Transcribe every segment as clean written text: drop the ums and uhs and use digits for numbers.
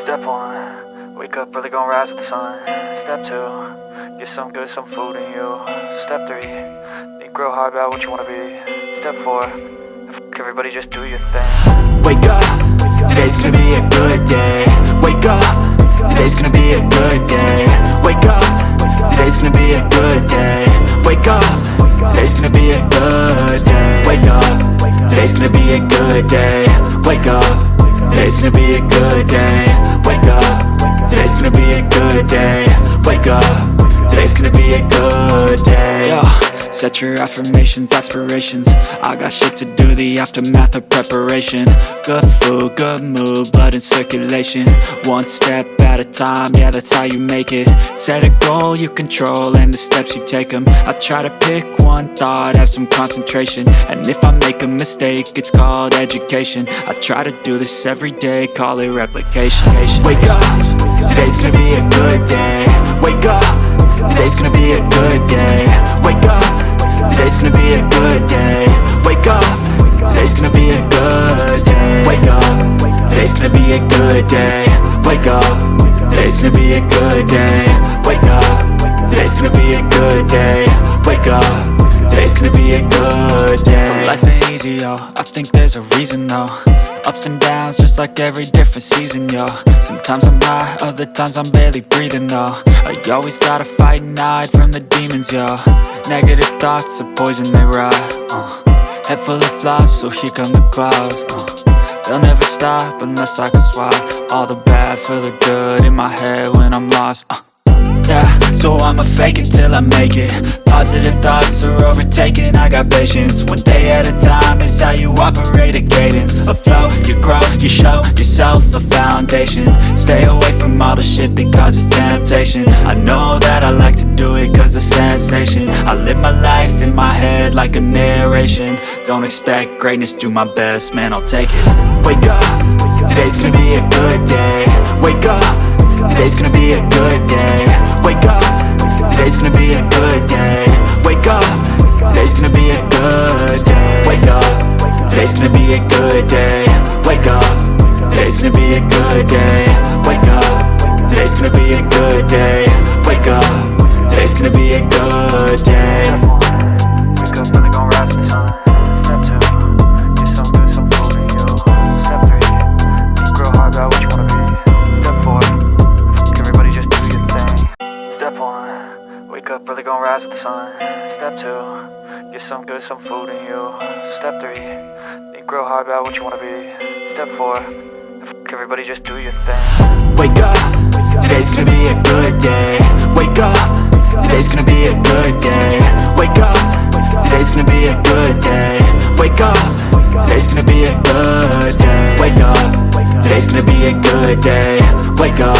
Step 1, wake up early, gonna rise with the sun. Step 2, get some good, some food in you. Step 3, think real hard about what you wanna be. Step 4, everybody just do your thing. Wake up, today's gonna be a good day. Wake up, today's gonna be a good day. Wake up, today's gonna be a good day. Wake up, today's gonna be a good day. Wake up, today's gonna be a good day. Wake up, today's gonna be a good day. Wake up, today's gonna be a good day. Wake up, today's gonna be a good day. Yo, set your affirmations, aspirations. I got shit to do, the aftermath of preparation. Good food, good mood, blood in circulation. One step at a time, yeah, that's how you make it. Set a goal you control and the steps you take them. I try to pick one thought, have some concentration. And if I make a mistake, it's called education. I try to do this every day, call it replication. Wake up, today's gonna be a good day. Wake up, today's gonna be a good day. Wake up, today's gonna be a good day. Wake up, today's gonna be a good day. Wake up, today's gonna be a good day. Wake up, today's gonna be a good day. Wake up, today's gonna be a good day. Wake up, today's gonna be a good day. So life ain't easy, yo, I think there's a reason though. Ups and downs, just like every different season, yo. Sometimes I'm high, other times I'm barely breathing, though. I always gotta fight and hide from the demons, yo. Negative thoughts are poison, they rot. Head full of flies, so here come the clouds. They'll never stop unless I can swap all the bad for the good in my head when I'm lost. Yeah, so I'ma fake it till I make it. Positive thoughts are overtaken, I got patience. One day at a time is how you operate a cadence. A flow, you grow, you show yourself a foundation. Stay away from all the shit that causes temptation. I know that I like to do it cause it's sensation. I live my life in my head like a narration. Don't expect greatness, do my best, man, I'll take it. Wake up, today's gonna be a good day. Wake up, today's gonna be a good day. Wake up, today's gonna be a good day. Wake up, today's gonna be a good day. Wake up, today's gonna be a good day. Wake up, today's gonna be a good day. Wake up, today's gonna be a good day. Wake up, today's gonna be a good day. Wake up early, gonna rise with the sun. Step 2, get some good, some food in you. Step 3, think real hard about what you wanna be. Step 4, everybody just do your thing. Step 1, wake up early, gonna rise with the sun. Step 2, get some good, some food in you. Step 3, think real hard about what you wanna be. Step 4, everybody just do your thing. Wake up, today's gonna be a good day. Wake up, today's gonna be a good day. Wake up, today's gonna be a good day. Wake up, today's gonna be a good day. Wake up, today's gonna be a good day. Wake up,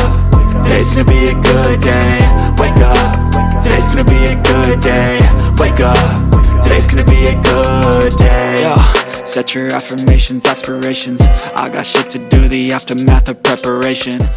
today's gonna be a good day. Wake up, today's gonna be a good day. Wake up, today's gonna be a good day. Yo, set your affirmations, aspirations. I got shit to do, the aftermath of preparation.